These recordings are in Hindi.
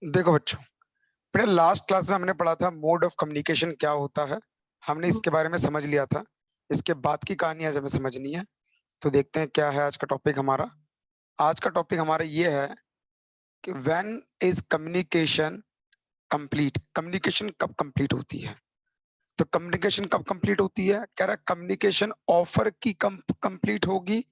देखो बच्चों, अपने लास्ट क्लास में हमने पढ़ा था मोड ऑफ कम्युनिकेशन क्या होता है। हमने हम्म, इसके बारे में समझ लिया था। इसके बाद की कहानी आज हमें समझनी है। तो देखते हैं क्या है आज का टॉपिक हमारा। आज का टॉपिक हमारा ये है कि when is communication complete. Communication कब कंप्लीट होती है? तो कम्युनिकेशन कब कंप्लीट होती है? कह रहा है कम्युनिकेशन ऑफर की कंप्लीट होगी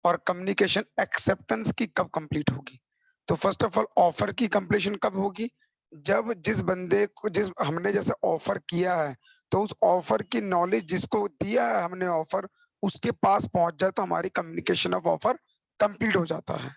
और कम्युनिकेशन एक्सेप्टेंस की कब कंप्लीट होगी। तो फर्स्ट ऑफ ऑल ऑफर की कंप्लीशन कब होगी? जब जिस बंदे को जिस हमने जैसे ऑफर किया है, तो उस ऑफर की नॉलेज जिसको दिया है हमने ऑफर, उसके पास पहुंच जाए तो हमारी कम्युनिकेशन ऑफ ऑफर कंप्लीट हो जाता है।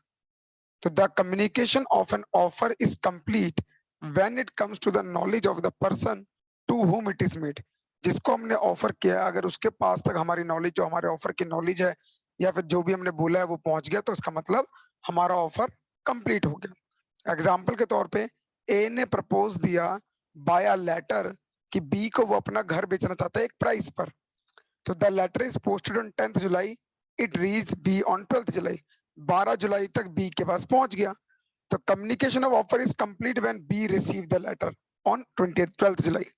तो the communication of an offer is complete when it comes to the knowledge of the person to whom it is made. जिसको हमने ऑफर किया है, अगर उसके पास तक हमारी नॉलेज, जो हमारे ऑफर की नॉलेज है या फिर जो भी हमने बोला है वो पहुंच गया, तो इसका मतलब हमारा ऑफर कंप्लीट हो गया। एग्जाम्पल के तौर पे ए ने प्रपोज दिया बाय अ लेटर कि बी को वो अपना घर बेचना चाहता है एक प्राइस पर। तो the letter is posted on 10th July, it reach B on 12th July. 12 जुलाई तक बी के पास पहुंच गया। तो communication of offer is complete when B receive the letter on 12th July.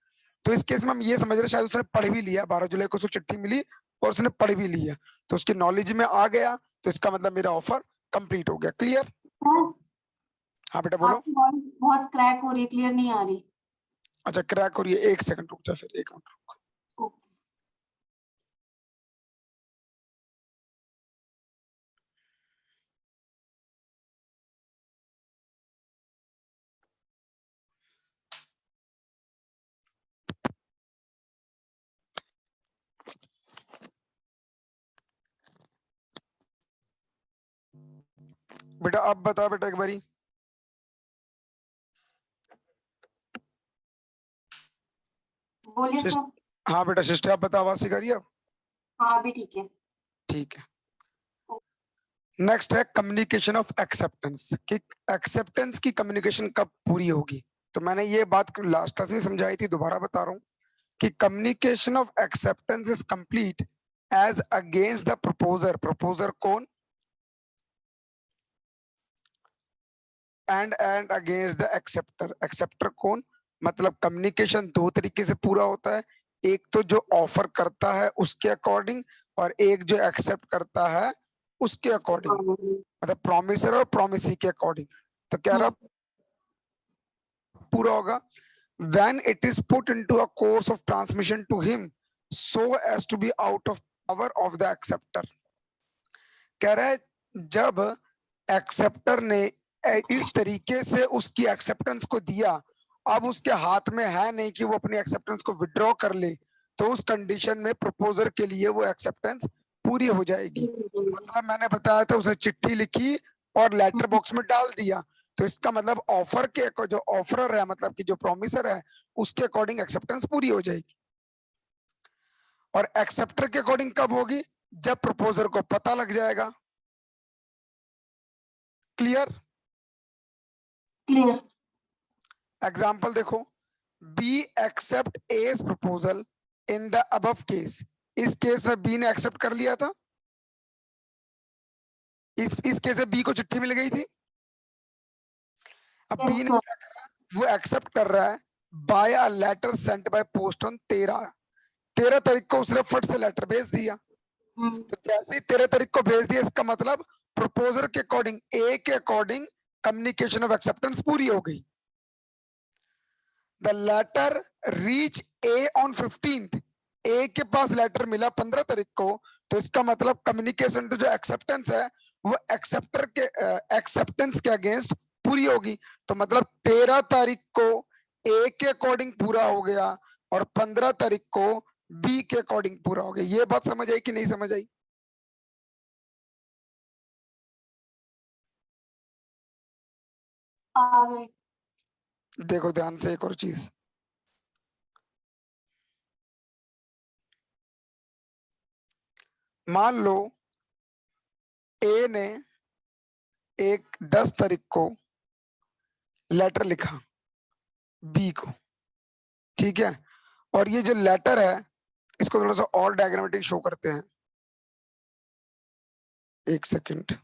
तो इस केस में हम ये समझ रहे हैं शायद उसने पढ़ भी लिया, 12 जुलाई को उसको चिट्ठी मिली और उसने पढ़ भी लिया, तो उसकी नॉलेज में आ गया। तो इसका मतलब मेरा ऑफर कंप्लीट हो गया। क्लियर? सर, हाँ बेटा बोलो। आपकी वॉइस बहुत क्रैक हो रही है, क्लियर नहीं आ रही। अच्छा क्रैक हो रही है, एक सेकंड रुक जा, फिर एक मिनट रुक। ओके। बेटा अब बता बेटा एक बारी। बोलिए शिष्ट। सर। हाँ बेटा शिष्ट, आप बता, आवाज सिखा रही है अब? हाँ, अभी ठीक है। ठीक है। नेक्स्ट है कम्युनिकेशन ऑफ एक्सेप्टेंस, कि एक्सेप्टेंस की कम्युनिकेशन कब पूरी होगी। तो मैंने ये बात लास्ट क्लास में समझाई थी, दोबारा बता रहा हूँ कि communication of acceptance is complete as against the proposer. Proposer कौन? And against the acceptor. Acceptor कौन? मतलब कम्युनिकेशन दो तरीके से पूरा होता है। एक तो जो ऑफर करता है उसके अकॉर्डिंग, और एक जो एक्सेप्ट करता है उसके अकॉर्डिंग, हम्म, मतलब प्रोमिसर और प्रोमिसी के अकॉर्डिंग। तो कह रहा पूरा होगा when it is put into a course of transmission to him so as to be out of power of the acceptor। कह रहा है जब एक्सेप्टर ने इस तरीके से उसकी एक्सेप्टेंस को दिया, अब उसके हाथ में है नहीं कि वो अपनी एक्सेप्टेंस को विड्रॉ कर ले, तो उस कंडीशन में प्रपोजर के लिए वो एक्सेप्टेंस पूरी हो जाएगी। मतलब मैंने बताया था उसे चिट्ठी लिखी और लेटर बॉक्स में डाल दिया, तो इसका मतलब ऑफर के जो ऑफरर है, मतलब कि जो प्रोमिसर है, उसके अकॉर्डिंग एक्सेप्टेंस पूरी हो जाएगी। और एक्सेप्टर के अकॉर्डिंग कब होगी? जब प्रपोजर को पता लग जाएगा। क्लियर? क्लियर। एग्जाम्पल देखो, B accept as proposal in the above case. इस केस में बी ने एक्सेप्ट कर लिया था। इस केस में बी को चिट्ठी मिल गई थी। अब यस बी ने सर। क्या कर रहा है, वो एक्सेप्ट कर रहा है by a letter sent by post on 13 तारीख को उसने फट से लेटर भेज दिया। हम्म, तो जैसे ही 13 तारीख को भेज दिया, इसका मतलब प्रपोजर के अकॉर्डिंग, ए के अकॉर्डिंग कम्युनिकेशन ऑफ एक्सेप्टेंस पूरी हो गई। The letter reach A on 15th। A के पास लेटर मिला 15 तारीख को, तो इसका मतलब कम्युनिकेशन टू जो एक्सेप्टेंस है वो एक्सेप्टर के एक्सेप्टेंस के अगेंस्ट पूरी होगी। तो मतलब 13 तारीख को ए के अकॉर्डिंग पूरा हो गया और 15 तारीख को बी के अकॉर्डिंग पूरा हो गया। ये बात समझ आई कि नहीं समझ आई? आ गए। देखो ध्यान से एक और चीज। मान लो ए ने एक 10 तारीख को लेटर लिखा बी को, ठीक है? और ये जो लेटर है, इसको थोड़ा सा और डायग्रामेटिक शो करते हैं। एक सेकंड।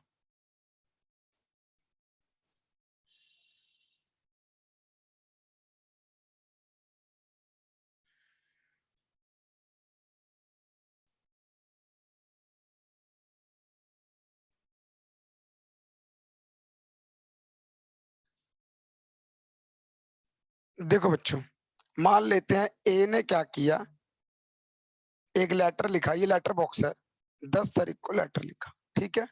देखो बच्चों, मान लेते हैं ए ने क्या किया, एक लेटर लिखा, ये लेटर बॉक्स है, 10 तारीख को लेटर लिखा, ठीक है।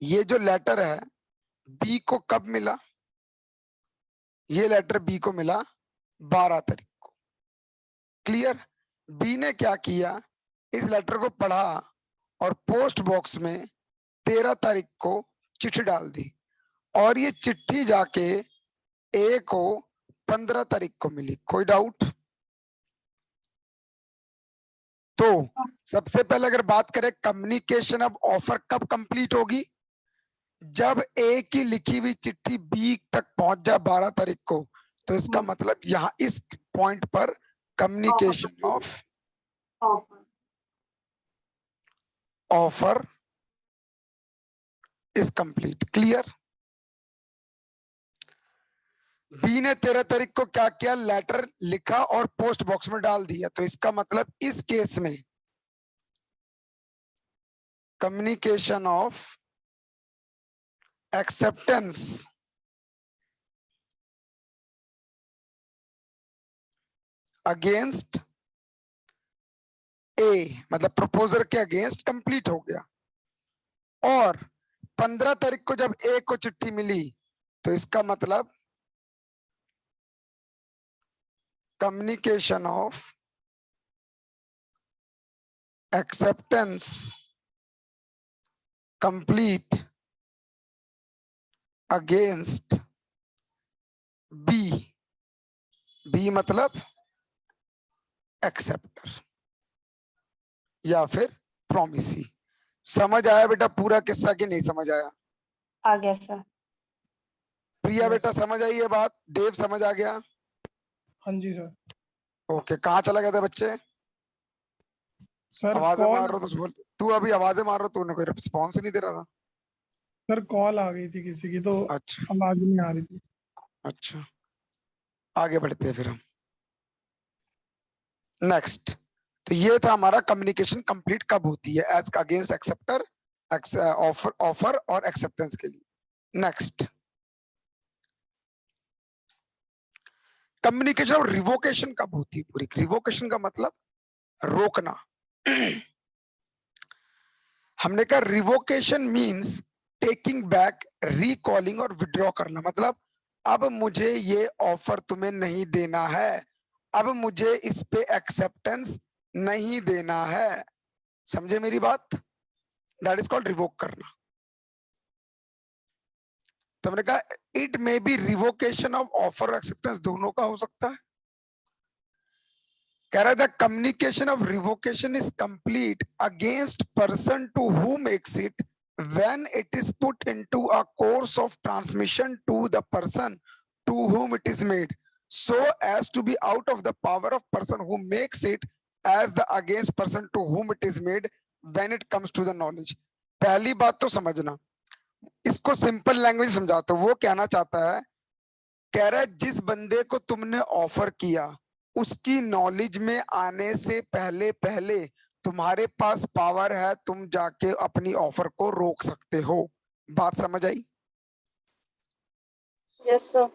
ये जो लेटर है बी को कब मिला, ये लेटर बी को मिला 12 तारीख को। क्लियर। बी ने क्या किया, इस लेटर को पढ़ा और पोस्ट बॉक्स में 13 तारीख को चिट्ठी डाल दी, और ये चिट्ठी जाके ए को 15 तारीख को मिली। कोई डाउट? तो सबसे पहले अगर बात करें कम्युनिकेशन अब ऑफर कब कंप्लीट होगी, जब ए की लिखी हुई चिट्ठी बी तक पहुंच जाए 12 तारीख को। तो इसका मतलब यहाँ इस पॉइंट पर communication of offer is complete. Clear. B ने 13 तारीख को क्या किया, लेटर लिखा और पोस्ट बॉक्स में डाल दिया। तो इसका मतलब इस केस में कम्युनिकेशन ऑफ एक्सेप्टेंस अगेंस्ट ए, मतलब प्रपोजर के अगेंस्ट कंप्लीट हो गया। और 15 तारीख को जब ए को चिट्ठी मिली, तो इसका मतलब communication of acceptance complete against B. B मतलब एक्सेप्टर या फिर प्रोमिसी। समझ आया बेटा पूरा किस्सा कि नहीं समझ आया? आ गया सर। प्रिया Yes. बेटा समझ आई ये बात? देव समझ आ गया? हाँ जी सर। ओके, कहाँ चला गया था बच्चे? सर आवाजें कॉल मार रहा तो बोल, तू अभी आवाजें मार रहा, तूने कोई रिस्पॉन्स नहीं दे रहा था। सर कॉल आ गई थी किसी की, तो अच्छा आवाज नहीं आ रही थी। अच्छा, आगे बढ़ते हैं फिर हम। नेक्स्ट, तो ये था हमारा कम्युनिकेशन कंप्लीट कब होती है, एज अगेंस्ट एक्सेप्टर, ऑफर और एक्सेप्टेंस के लिए। नेक्स्ट, कम्युनिकेशन और रिवोकेशन कब होती है पूरी। रिवोकेशन का मतलब रोकना। हमने कहा revocation means taking back, recalling और विड्रॉ करना। मतलब अब मुझे ये ऑफर तुम्हें नहीं देना है, अब मुझे इस पे एक्सेप्टेंस नहीं देना है। समझे मेरी बात? दैट इज कॉल्ड रिवोक करना। तो हमने कहा it may be revocation of offer और एक्सेप्टेंस, दोनों का हो सकता है। कह रहा है the communication of revocation is complete against person to who makes it when it is put into a course of transmission to the person to whom it is made, so as to be out of the power of person who makes it as the against person to whom it is made when it comes to the knowledge। पहली बात तो समझना, इसको सिंपल लैंग्वेज समझाता हूं। वो कहना चाहता है, कह रहा है जिस बंदे को तुमने ऑफर किया उसकी नॉलेज में आने से पहले पहले तुम्हारे पास पावर है, तुम जाके अपनी ऑफर को रोक सकते हो। बात समझ आई? Yes sir.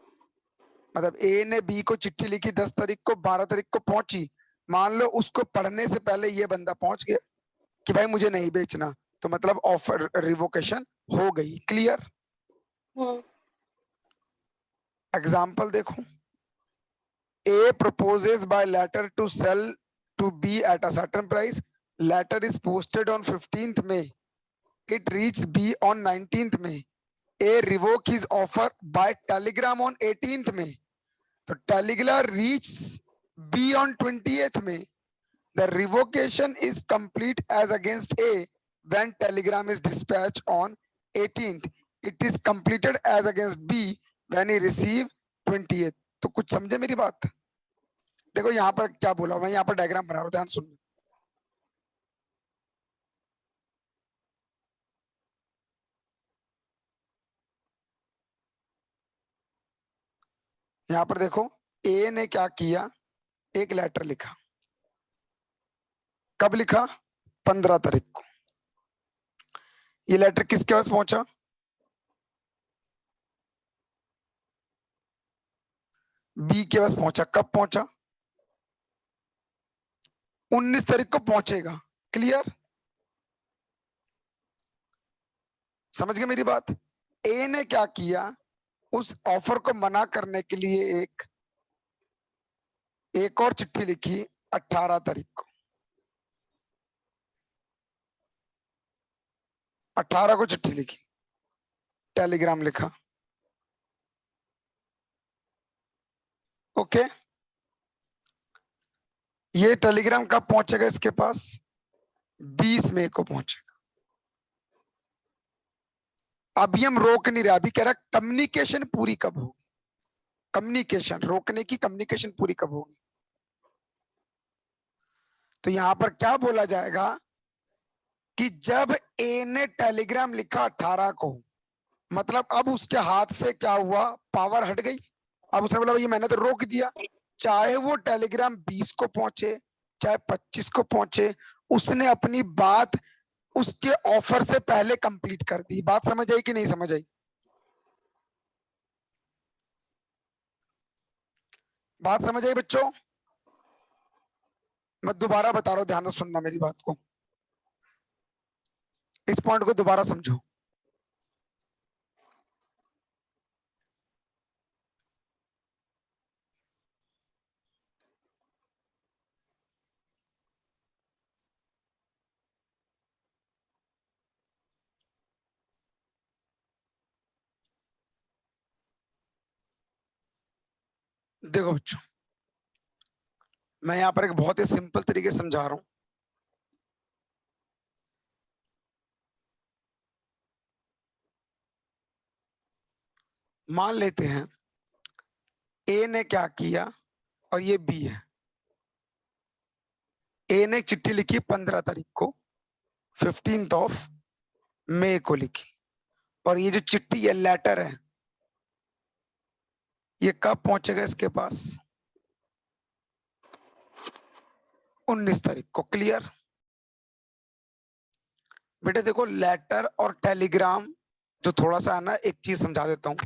मतलब ए ने बी को चिट्ठी लिखी 10 तारीख को, 12 तारीख को पहुंची। मान लो उसको पढ़ने से पहले ये बंदा पहुंच गया कि भाई मुझे नहीं बेचना, तो मतलब ऑफर रिवोकेशन हो गई। क्लियर। एग्जाम्पल देखो, A proposes by letter to sell to B at a certain price. Letter is posted on 15th May. It reaches B on 19th May. A revoke his offer by telegram on 18th May. So telegram reaches B on 20th May. The revocation is complete as against A when telegram is dispatched on 18th. It is completed as against B when he receive 20th. तो कुछ समझे मेरी बात? देखो यहाँ पर क्या बोला, मैं यहाँ पर डायग्राम बना रहा हूँ, ध्यान सुनना। यहाँ पर देखो, ए ने क्या किया, एक लेटर लिखा। कब लिखा? 15 तारीख को। ये लेटर किसके पास पहुंचा? बी के पास पहुंचा, कब पहुंचा? 19 तारीख को पहुंचेगा। क्लियर? समझ गए मेरी बात? ए ने क्या किया, उस ऑफर को मना करने के लिए एक और चिट्ठी लिखी 18 तारीख को। 18 को चिट्ठी लिखी, टेलीग्राम लिखा। ओके, ये टेलीग्राम कब पहुंचेगा इसके पास? 20 मई को पहुंचेगा। अभी हम रोक नहीं रहे, अभी कह रहा कम्युनिकेशन पूरी कब होगी। कम्युनिकेशन रोकने की, कम्युनिकेशन पूरी कब होगी। तो यहां पर क्या बोला जाएगा कि जब ए ने टेलीग्राम लिखा 18 को, मतलब अब उसके हाथ से क्या हुआ, पावर हट गई। अब उसने बोला भाई मैंने तो रोक दिया, चाहे वो टेलीग्राम 20 को पहुंचे चाहे 25 को पहुंचे, उसने अपनी बात उसके ऑफर से पहले कंप्लीट कर दी। बात समझ आई कि नहीं समझ आई? बात समझ आई बच्चों? मैं दोबारा बता रहा हूं, ध्यान से सुनना मेरी बात को, इस पॉइंट को दोबारा समझो। देखो बच्चों, मैं यहां पर एक बहुत ही सिंपल तरीके से समझा रहा हूं। मान लेते हैं ए ने क्या किया और ये बी है। ए ने एक चिट्ठी लिखी 15 तारीख को, 15th ऑफ मई को लिखी, और ये जो चिट्ठी है, लेटर है, ये कब पहुंचेगा इसके पास? 19 तारीख को। क्लियर? बेटे देखो, लेटर और टेलीग्राम जो थोड़ा सा है ना, एक चीज समझा देता हूँ।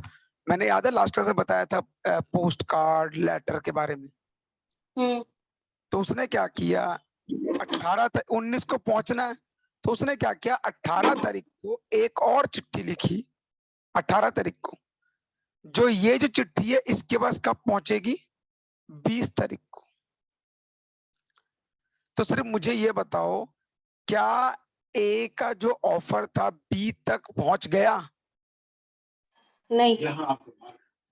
मैंने याद है लास्ट क्लास में बताया था पोस्ट कार्ड लेटर के बारे में। तो उसने क्या किया, 19 को पहुंचना है, तो उसने क्या किया, 18 तारीख को एक और चिट्ठी लिखी। 18 तारीख को जो ये जो चिट्ठी है इसके पास कब पहुंचेगी? 20 तारीख को। तो सिर्फ मुझे ये बताओ, क्या ए का जो ऑफर था बी तक पहुंच गया? नहीं।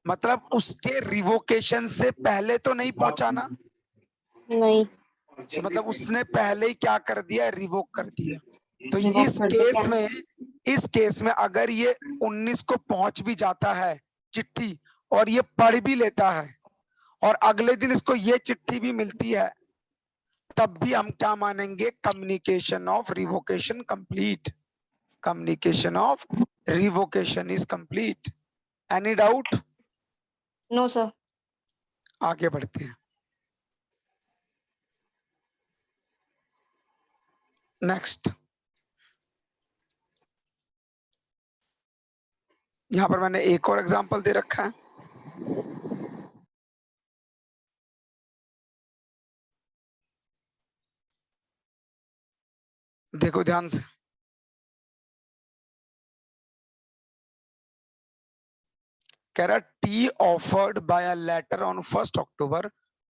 मतलब उसके रिवोकेशन से पहले तो नहीं पहुंचाना? नहीं। तो मतलब उसने पहले ही क्या कर दिया, रिवोक कर दिया। तो Revoke इस कर केस दिया। में, इस केस में अगर ये 19 को पहुंच भी जाता है चिट्ठी, और ये पढ़ भी लेता है, और अगले दिन इसको ये चिट्ठी भी मिलती है, तब भी हम क्या मानेंगे? Communication of revocation complete. Communication of revocation is complete. Any doubt? No sir. आगे बढ़ते हैं। नेक्स्ट, यहां पर मैंने एक और एग्जांपल दे रखा है। देखो ध्यान से, कह रहा T offered by a letter on 1 October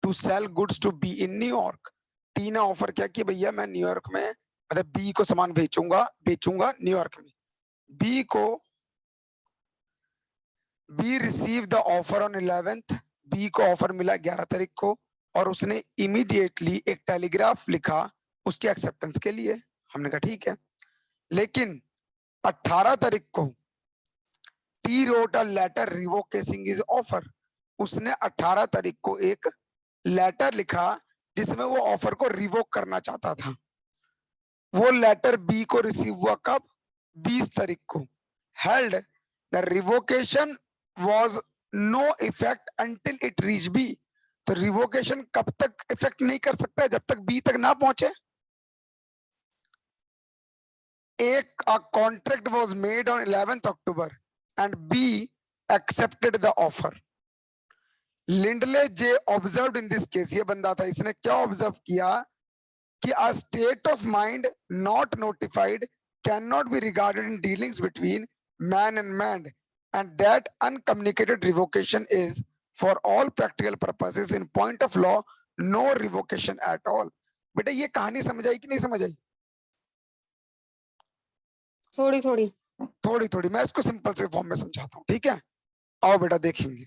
to sell goods to be in New York. T ने ऑफर क्या कि भैया मैं न्यूयॉर्क में, मतलब बी को सामान बेचूंगा न्यूयॉर्क में। बी को, B receive the offer on 11th। B को ऑफर मिला 11 तारीख को, और उसने इमीडिएटली एक टेलीग्राफ लिखा उसके एक्सेप्टेंस के लिए। हमने कहा ठीक है, लेकिन 18 तारीख को T wrote a letter revoking his offer. उसने 18 तारीख को एक लेटर लिखा जिसमें वो ऑफर को रिवोक करना चाहता था। वो लेटर बी को रिसीव हुआ कब? 20 तारीख को। Held the revocation was no effect until it reach B. तो रिवोकेशन कब तक इफेक्ट नहीं कर सकता है? जब तक बी तक ना पहुंचे। एक contract was made on 11th October and be accepted the offer. Lindley J observe in this case, ये बंदा था, इसने क्या ऑब्जर्व किया कि a state of mind not notified cannot be regarded in dealings between man and man, and that uncommunicated revocation is for all practical purposes in point of law no revocation at all. बेटा ये कहानी समझ आई कि नहीं समझ आई? थोड़ी थोड़ी। थोड़ी थोड़ी, मैं इसको सिंपल से फॉर्म में समझाता हूँ, ठीक है? आओ बेटा देखेंगे।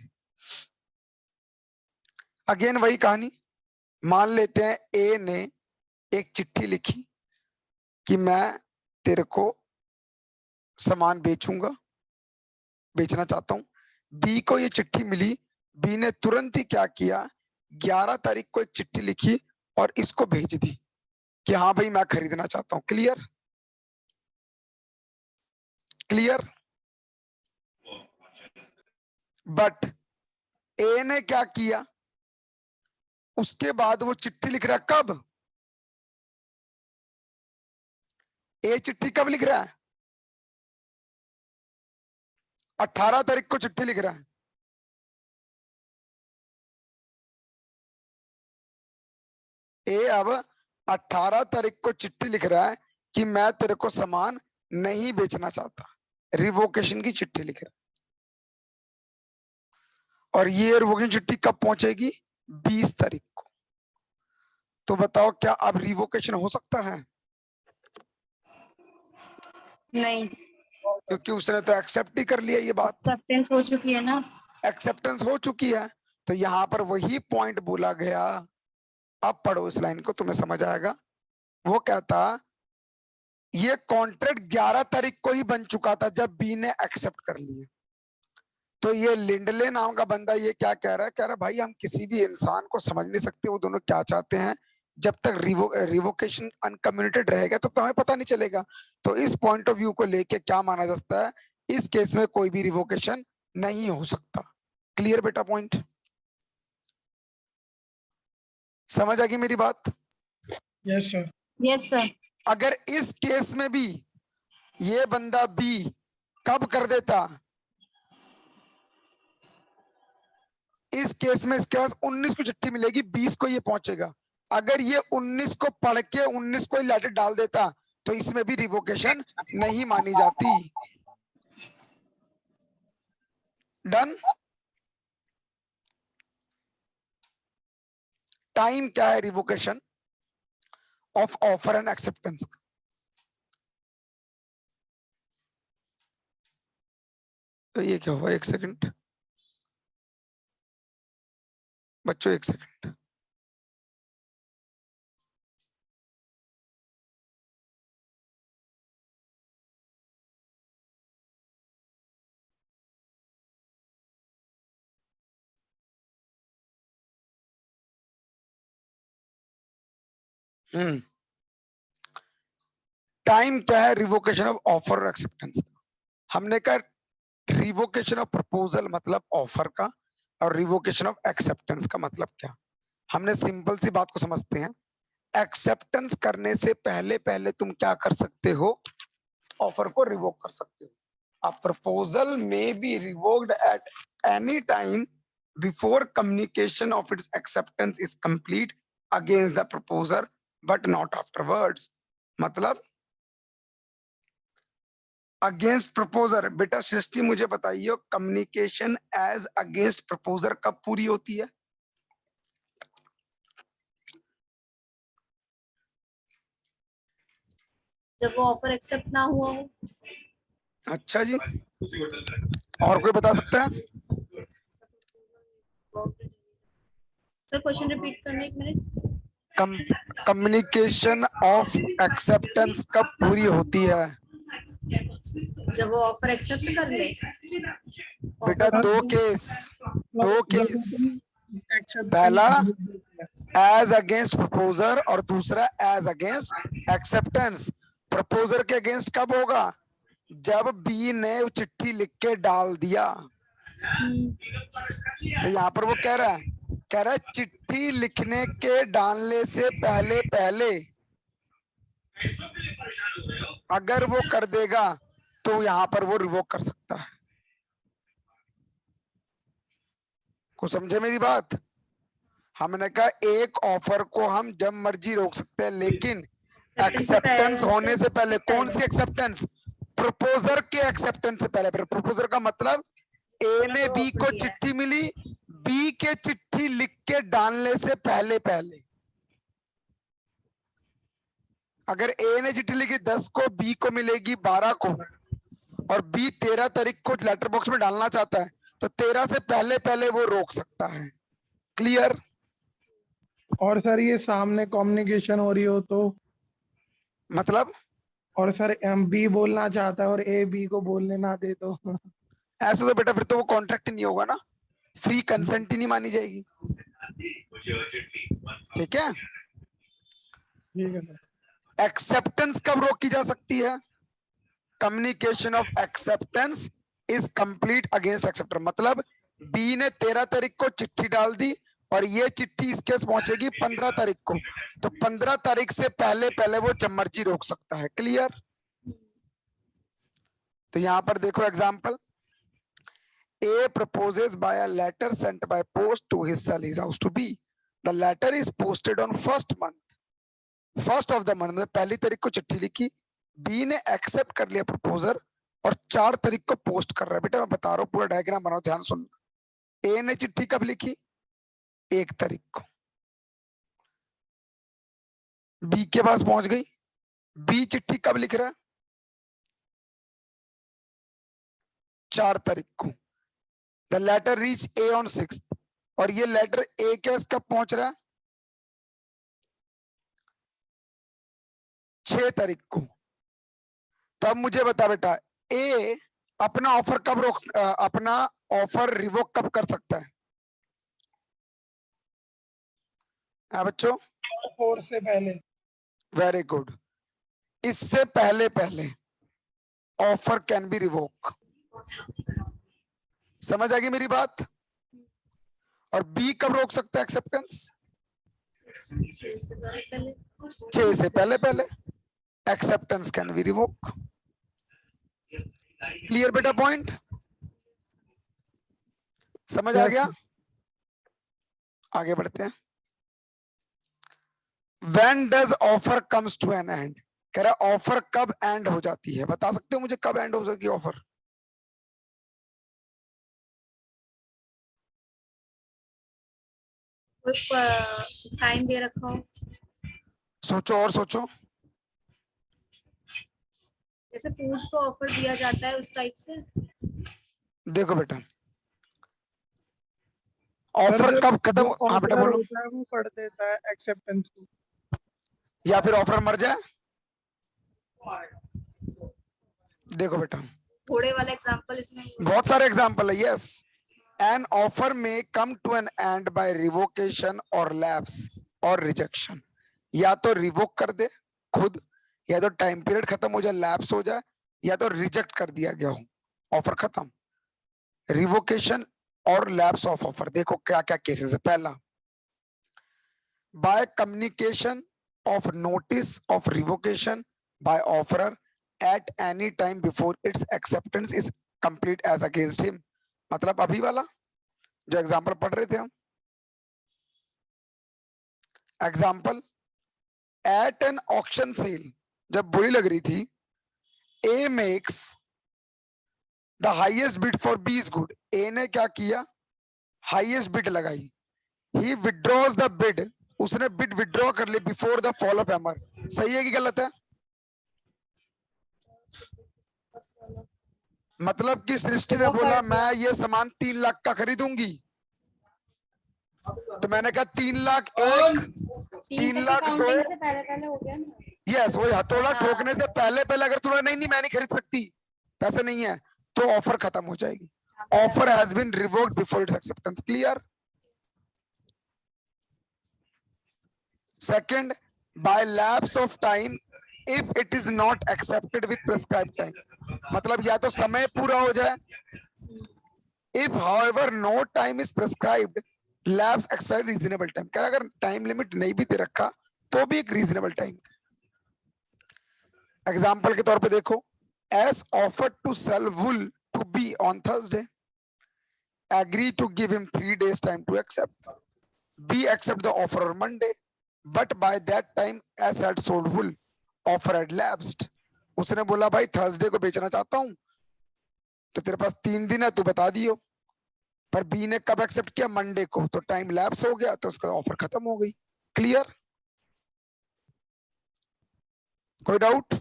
अगेन वही कहानी, मान लेते हैं ए ने एक चिट्ठी लिखी कि मैं तेरे को सामान बेचना चाहता हूं। बी को ये चिट्ठी मिली, बी ने तुरंत ही क्या किया, 11 तारीख को एक चिट्ठी लिखी और इसको भेज दी कि हाँ भाई मैं खरीदना चाहता हूं। क्लियर? क्लियर? बट ए ने क्या किया, उसके बाद वो चिट्ठी लिख रहा है कब? ए चिट्ठी कब लिख रहा है? 18 तारीख को चिट्ठी लिख रहा है। ए अब 18 तारीख को चिट्ठी लिख रहा है कि मैं तेरे को सामान नहीं बेचना चाहता, रिवोकेशन की चिट्ठी लिख रहा है। और ये रिवोकेशन चिट्ठी कब पहुंचेगी? 20 तारीख को। तो बताओ क्या अब रिवोकेशन हो सकता है? नहीं, क्योंकि उसने तो एक्सेप्ट ही कर लिया ये बात। एक्सेप्टेंस हो चुकी है ना। एक्सेप्टेंस हो चुकी है, तो यहाँ पर वही पॉइंट बोला गया। अब पढ़ो इस लाइन को, तुम्हें समझ आएगा। वो कहता ये कॉन्ट्रैक्ट 11 तारीख को ही बन चुका था जब बी ने एक्सेप्ट कर लिया। तो ये लिंडले नाम का बंदा ये क्या कह रहा है, कह रहा है भाई हम किसी भी इंसान को समझ नहीं सकते वो दोनों क्या चाहते हैं, जब तक रिवोकेशन अनकम्युनिकेटेड रहेगा तब तो हमें पता नहीं चलेगा। तो इस पॉइंट ऑफ व्यू को लेके क्या माना जाता है, इस केस में कोई भी रिवोकेशन नहीं हो सकता। क्लियर बेटा पॉइंट? समझ आ गई मेरी बात? Yes sir. Yes sir. अगर इस केस में भी ये बंदा बी कब कर देता, इस केस में इसके पास 19 को चिट्ठी मिलेगी, 20 को ये पहुंचेगा। अगर ये 19 को पढ़ के 19 को लेटर डाल देता तो इसमें भी रिवोकेशन नहीं मानी जाती। डन? टाइम क्या है revocation of offer and acceptance? तो ये क्या हुआ, एक सेकंड बच्चों, एक सेकंड। टाइम क्या है रिवोकेशन ऑफ ऑफर और एक्सेप्टेंस का? हमने कहा रिवोकेशन ऑफ प्रपोजल मतलब ऑफर का, और रिवोकेशन ऑफ एक्सेप्टेंस का मतलब क्या? हमने सिंपल सी बात को समझते हैं। एक्सेप्टेंस करने से पहले पहले तुम क्या कर सकते हो, ऑफर को रिवोक कर सकते हो। A proposal may be revoked at any time before communication of its acceptance is complete against the proposer, but not afterwards. मतलब अगेंस्ट प्रपोजर, बेटा सृष्टि मुझे बताइए कम्युनिकेशन एज अगेंस्ट प्रपोजर कब पूरी होती है? जब वो ऑफर एक्सेप्ट ना हुआ हो। अच्छा जी, और कोई बता सकता है? सर क्वेश्चन रिपीट करने, एक मिनट। कम्युनिकेशन ऑफ एक्सेप्टेंस कब पूरी होती है? जब वो ऑफर एक्सेप्ट कर ले। बेटा दो केस। पहला एज अगेंस्ट प्रपोजर और दूसरा एज अगेंस्ट एक्सेप्टेंस। प्रपोजर के अगेंस्ट कब होगा? जब बी ने चिट्ठी लिख के डाल दिया। तो यहाँ पर वो कह रहा है चिट्ठी लिखने के डालने से पहले पहले अगर वो कर देगा तो यहाँ पर वो रिवोक कर सकता है। को समझे मेरी बात? हमने कहा एक ऑफर को हम जब मर्जी रोक सकते हैं, लेकिन एक्सेप्टेंस होने से पहले। कौन सी एक्सेप्टेंस? प्रपोजर के एक्सेप्टेंस से पहले। प्रपोजर का मतलब ए ने बी को चिट्ठी मिली, बी के चिट्ठी लिख के डालने से पहले पहले। अगर ए ने चिट्ठी लिखी 10 को, बी को मिलेगी 12 को, और बी 13 तारीख को लेटर बॉक्स में डालना चाहता है, तो 13 से पहले पहले वो रोक सकता है। क्लियर? और सर ये सामने कम्युनिकेशन हो रही हो तो? मतलब और सर बी बोलना चाहता है और ए बी को बोलने ना दे तो? ऐसे तो बेटा फिर तो वो कॉन्ट्रैक्ट नहीं होगा ना, फ्री कंसेंट ही नहीं मानी जाएगी। ठीक है? ठीक है सर। एक्सेप्टेंस कब रोकी जा सकती है? Communication of acceptance is complete against acceptor. मतलब बी ने 13 तारीख को चिट्ठी डाल दी और ये चिट्ठी इसके पास पहुंचेगी 15 तारीख को, तो 15 तारीख से पहले पहले वो जब मर्जी रोक सकता है। क्लियर? तो यहां पर देखो example, A proposes by a letter sent by post to his Sally's house to B. The letter is posted on first of the month, मतलब पहली तारीख को चिट्ठी लिखी, बी ने एक्सेप्ट कर लिया प्रपोजर और 4 तारीख को पोस्ट कर रहा है। बेटा मैं बता रहा हूँ, पूरा डायग्राम बनाओ, ध्यान सुनना। ए ने चिट्ठी कब लिखी? 1 तारीख को, बी के पास पहुंच गई। बी चिट्ठी कब लिख रहा है? 4 तारीख को। The letter reach A on 6th, और ये लेटर ए के पास कब पहुंच रहा है? 6 तारीख को। तो अब मुझे बता बेटा, ए अपना ऑफर कब अपना ऑफर रिवोक कब कर सकता है? हाँ बच्चों, 4 से पहले। Very good. इससे पहले पहले ऑफर कैन बी रिवोक। समझ आ गई मेरी बात? और बी कब रोक सकता है एक्सेप्टेंस? 6 से पहले पहले acceptance can be revoke. Clear बेटा पॉइंट? समझ आ गया? आगे बढ़ते हैं। When does offer comes to an end? कह रहा ऑफर कब एंड हो जाती है? बता सकते हो मुझे कब एंड हो जाती है ऑफर? टाइम दे रखा हो, सोचो और सोचो। जैसे फूड्स को ऑफर दिया जाता है उस टाइप से। देखो बेटा, ऑफर कब खत्म? हाँ बेटा बोलो। होता है वो पढ़ देता है एक्सेप्टेंस को, या फिर ऑफर मर जाए। देखो बेटा, थोड़े वाला एग्जांपल इसमें बहुत सारे एग्जांपल है। Yes, an offer may come to an end by revocation और लैप्स और रिजेक्शन। या तो रिवोक कर दे खुद, या तो टाइम पीरियड खत्म हो जाए, लैप्स हो जाए, या तो रिजेक्ट कर दिया गया हो, ऑफर खत्म। रिवोकेशन और लैप्स ऑफ ऑफर, देखो क्या क्या केसेस है। पहला, by communication of notice of revocation by offerer at any time before its acceptance is complete as against him। मतलब अभी वाला जो एग्जांपल पढ़ रहे थे हम। Example, at an auction sale, जब बोली लग रही थी, A makes the highest bid for B is good। A ने क्या किया? हाईएस्ट बिड लगाई। He withdraws the bid, उसने बिड विड्रॉ कर ली before the fall of hammer. सही है कि गलत है? मतलब कि सृष्टि ने बोला मैं ये सामान 3 लाख का खरीदूंगी, तो मैंने कहा 3 लाख 1, 3 लाख 2 से पहले हो गया ना। यस, वही हथौड़ा ठोकने से पहले पहले अगर तुमने नहीं मैं नहीं खरीद सकती, पैसे नहीं है, तो ऑफर खत्म हो जाएगी। Offer has been revoked before its acceptance. Clear? Second, by lapse of time if it is not accepted with prescribed time। मतलब या तो समय पूरा हो जाए, if however no time is prescribed, lapse expire reasonable time। क्या अगर टाइम लिमिट नहीं भी दे रखा तो भी एक रीजनेबल टाइम। एग्जाम्पल के तौर पे देखो, as offered to sell wool to B on Thursday। agree to give him 3 days time to accept. B accept the offer on Monday, but by that time S had sold wool. Offer had lapsed. उसने बोला भाई थर्सडे को बेचना चाहता हूं, तो तेरे पास 3 दिन है, तू बता दियो। पर बी ने कब एक्सेप्ट किया? मंडे को, तो टाइम लैप्स हो गया, तो उसका ऑफर खत्म हो गई। क्लियर? कोई doubt?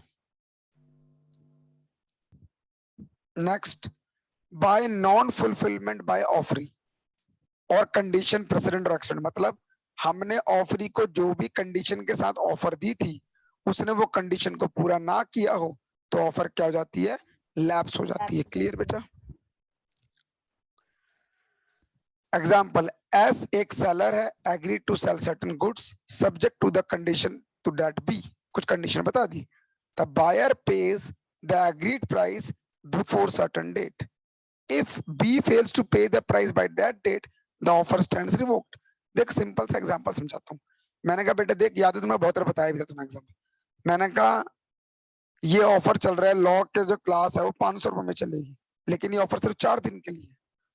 Next, bye non fulfilment bye offeree और कंडीशन प्रेसिडेंट और एक्सीडेंट, मतलब हमने ऑफरी को जो भी कंडीशन के साथ ऑफर दी थी, उसने वो कंडीशन को पूरा ना किया हो, तो ऑफर क्या हो जाती है? लैप्स हो जाती है। क्लियर बेटा? एग्जाम्पल, एस एक सेलर है, agree to sell certain goods subject to the condition to that B, कुछ कंडीशन बता दी। The buyer pays the agreed price before certain date, if B fails to pay the price by that date the offer stands revoked. देख सिंपल सा एग्जांपल समझाता हूँ। मैंने कहा बेटा देख, याद है तुम्हें बहुत बार बताया भी था तुम्हें एग्जाम्पल, मैंने कहा ये ऑफर चल रहा है, लॉ के जो क्लास है वो 500 रुपए में चलेगी, लेकिन ये ऑफर सिर्फ 4 दिन के लिए,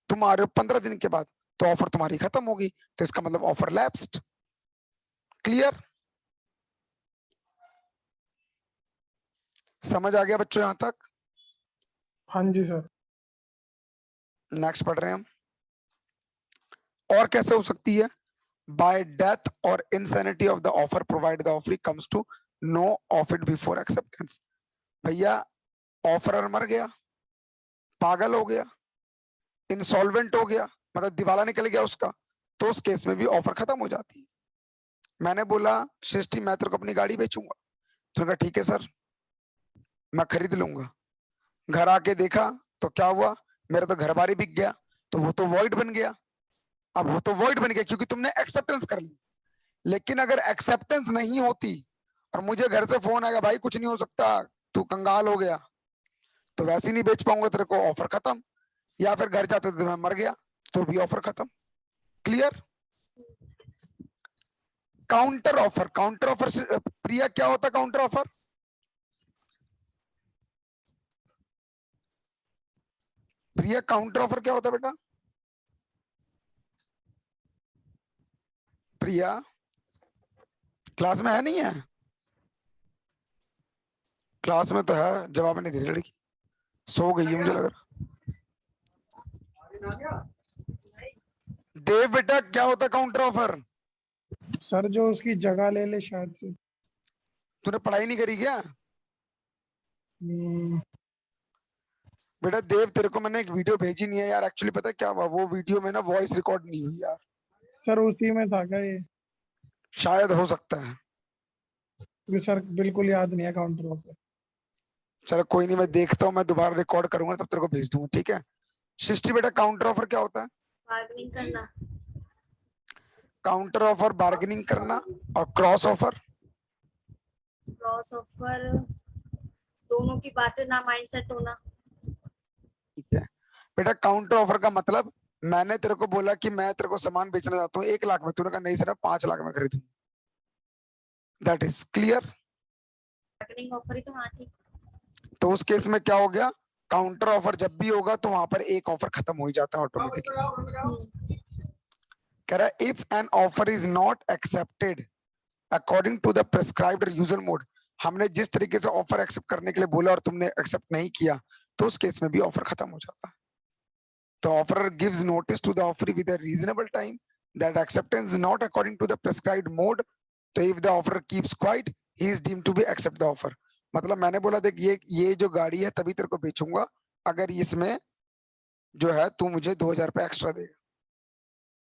तुम आ रहे हो 15 दिन के बाद, तो ऑफर तुम्हारी खत्म होगी, तो इसका मतलब ऑफर लैप्स्ड। क्लियर? समझ आ गया बच्चों यहां तक? हाँ जी सर। नेक्स्ट पढ़ रहे हैं हम। और कैसे हो सकती है? बाय डेथ और insanity of the offer provide the offer comes to know of it before acceptance. भैया ऑफरर मर गया, पागल हो गया, इंसॉल्वेंट हो गया, मतलब दिवाला निकल गया उसका, तो उस केस में भी ऑफर खत्म हो जाती है। मैंने बोला सृष्टि मैं तेरे को अपनी गाड़ी बेचूंगा, तो कहा ठीक है सर मैं खरीद लूंगा। घर आके देखा तो क्या हुआ? मेरा तो घर बारी बिक गया, तो वो तो वॉइड बन गया। अब वो तो वॉइड बन गया क्योंकि तुमने एक्सेप्टेंस कर ली। लेकिन अगर एक्सेप्टेंस नहीं होती और मुझे घर से फोन आएगा भाई कुछ नहीं हो सकता, तू कंगाल हो गया, तो वैसे ही नहीं बेच पाऊंगा तेरे को, ऑफर खत्म। या फिर घर जाते तो मैं मर गया, तो भी ऑफर खत्म। Clear? Counter offer, counter offer Priya क्या होता है? Counter offer Priya, counter offer क्या होता है बेटा? प्रिया क्लास में है? नहीं है? क्लास में तो है, जवाब नहीं दे रही लड़की, सो गई है मुझे लग रहा। देव बेटा क्या होता है काउंटर ऑफर? सर जो उसकी जगह ले ले शायद से। तूने पढ़ाई नहीं करी क्या हम्म, बेटा? देव तेरे को मैंने एक वीडियो भेजी नहीं है यार, एक्चुअली पता है क्या हुआ, वो वीडियो में ना वॉइस रिकॉर्ड नहीं हुई यार, सर उसी में था क्या ये? शायद हो सकता है। क्योंकि सर बिल्कुल याद नहीं है काउंटर ऑफर। चलो कोई नहीं, मैं देखता हूँ, मैं दोबारा रिकॉर्ड करूंगा तब तेरे को भेज दूंगा, ठीक है? सृष्टि बेटा काउंटर ऑफर क्या होता है? बार्गेनिंग करना। काउंटर ऑफर बार्गेनिंग करना, और क्रॉस ऑफर क्रॉस ऑफर दोनों की बातें ना माइंड सेट होना। ठीक है बेटा। काउंटर ऑफर का मतलब, मैंने तेरे को बोला कि मैं तेरे को सामान बेचना चाहता हूँ 1 लाख में, तूने कहा नहीं सर 5 लाख में खरीदूंगा, that is clear. Bargaining offer ही तो, हाँ ठीक। तो उस केस में क्या हो गया? काउंटर ऑफर जब भी होगा तो वहां पर एक ऑफर खत्म हो ही जाता है ऑटोमेटिकली। कह रहा है if an offer is not accepted according to the prescribed usual mode, हमने जिस तरीके से ऑफर एक्सेप्ट करने के लिए बोला और तुमने एक्सेप्ट नहीं किया, तो उस केस में भी ऑफर खत्म हो जाता है। तो offerer gives notice to the offeree with a reasonable time that acceptance is not according to the prescribed mode, तो if the offerer keeps quiet he is deemed to be accept the offer. मतलब मैंने बोला देख ये जो गाड़ी है तभी तेरे को बेचूंगा अगर इसमें जो है तू मुझे 2000 रुपये एक्स्ट्रा देगा,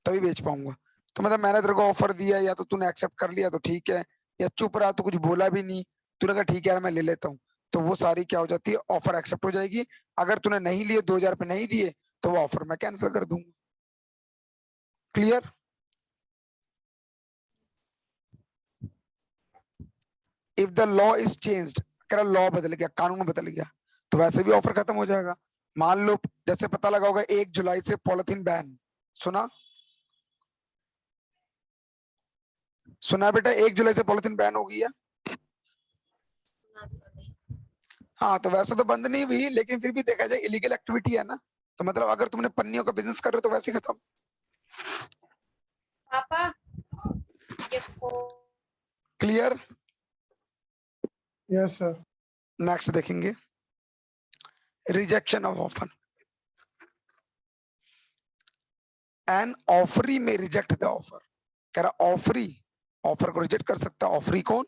तभी बेच पाऊंगा। तो मतलब मैंने तेरे को ऑफर दिया, या तो तूने एक्सेप्ट कर लिया तो ठीक है, या चुप रहा तो कुछ बोला भी नहीं, तूने कहा ठीक है यार मैं ले लेता हूँ, तो वो सारी क्या हो जाती है? ऑफर एक्सेप्ट हो जाएगी। अगर तूने नहीं लिए, 2000 रुपये नहीं दिए, तो वो ऑफर मैं कैंसिल कर दूंगा। Clear? If the law is changed, अगर लॉ बदल गया, कानून बदल गया, तो वैसे भी ऑफर खत्म हो जाएगा। मान लो जैसे पता लगा होगा 1 जुलाई से पॉलिथीन बैन, सुना? सुना बेटा 1 जुलाई से पॉलिथीन बैन हो गई है। हाँ तो वैसे तो बंद नहीं हुई, लेकिन फिर भी देखा जाए इलीगल एक्टिविटी है ना, तो मतलब अगर तुमने पन्नियों का बिजनेस कर रहे हो तो वैसे ही खत्म। पापा ये phone clear? Yes sir. Next देखेंगे rejection of offer. An offeree may reject the offer. कह रहा ऑफरी ऑफर को रिजेक्ट कर सकता है। ऑफरी कौन?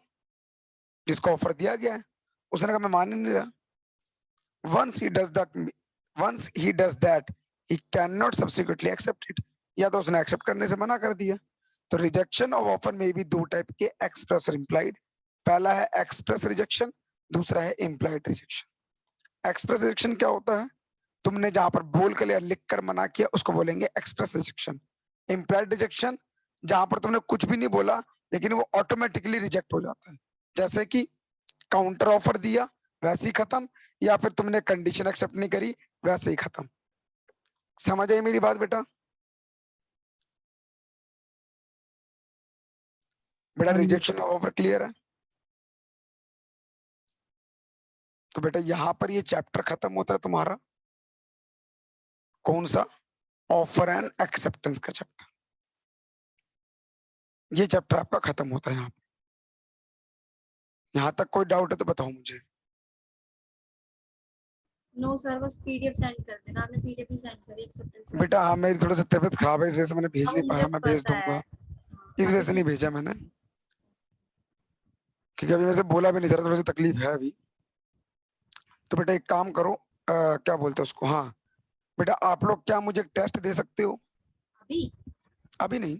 जिसको ऑफर दिया गया है। उसने कहा मैं मान ही नहीं रहा। once he does that he cannot subsequently accept it। या तो उसने एक्सेप्ट करने से मना कर दिया। तो रिजेक्शन ऑफ ऑफर में भी दो टाइप के, एक्सप्रेस और इम्प्लाइड। पहला है एक्सप्रेस रिजेक्शन, दूसरा है इम्प्लाइड रिजेक्शन। एक्सप्रेस रिजेक्शन क्या होता है? तुमने जहां पर बोल कर या लिख कर मना किया उसको बोलेंगे एक्सप्रेस रिजेक्शन। इम्प्लाइड रिजेक्शन जहां पर तुमने कुछ भी नहीं बोला लेकिन वो ऑटोमेटिकली रिजेक्ट हो जाता है। जैसे कि काउंटर ऑफर दिया वैसे ही खत्म, या फिर तुमने कंडीशन एक्सेप्ट नहीं करी वैसे ही खत्म। समझ आई मेरी बात बेटा? बेटा हाँ जी। रिजेक्शन ऑफ ऑफर क्लियर है? तो बेटा यहां पर ये चैप्टर खत्म होता है तुम्हारा। कौन सा? ऑफर एंड एक्सेप्टेंस का चैप्टर। ये चैप्टर आपका खत्म होता है यहाँ पे। यहां तक कोई डाउट है तो बताओ मुझे। नो सर बस पीडीएफ सेंड कर देना। आपने पीडीएफ ही सेंड करी एक्सेप्टेंस बेटा हाँ मेरी थोड़ा सा तबीयत खराब है इस वजह से मैंने भेज नहीं पाया। मुझे मैं भेज पता दूंगा। है। इस वजह से नहीं भेजा मैंने, क्योंकि अभी वैसे बोला भी नहीं जा रहा, थोड़ी सी तकलीफ है अभी। तो बेटा एक काम करो, क्या बोलते हैं उसको, हाँ बेटा आप लोग क्या मुझे टेस्ट दे सकते हो? अभी अभी नहीं,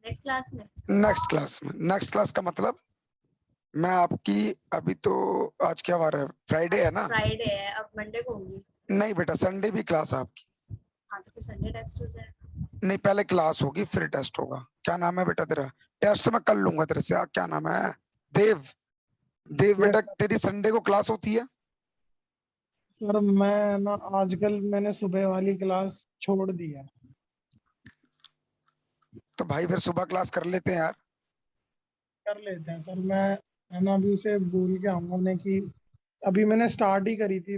नेक्स्ट क्लास में। नेक्स्ट क्लास में। नेक्स्ट क्लास का मतलब मैं आपकी, अभी तो आज क्या वार है? फ्राइडे है ना? फ्राइडे है, अब मंडे को होगी। नहीं बेटा संडे भी क्लास है आपकी। हाँ तो फिर संडे टेस्ट हो जाएगा। नहीं पहले क्लास होगी फिर टेस्ट होगा। क्या नाम है बेटा तेरा? टेस्ट तो मैं कर लूंगा तेरे से। क्या नाम है? देव। देव बेटा तेरी संडे को क्लास होती है? सर मैं ना आजकल मैंने सुबह वाली क्लास छोड़ दी है। तो भाई फिर सुबह क्लास कर लेते हैं यार। कर लेते हैं सर। मैं है ना अभी उसे बोल के आऊंगा उन्हें कि अभी मैंने स्टार्ट ही करी थी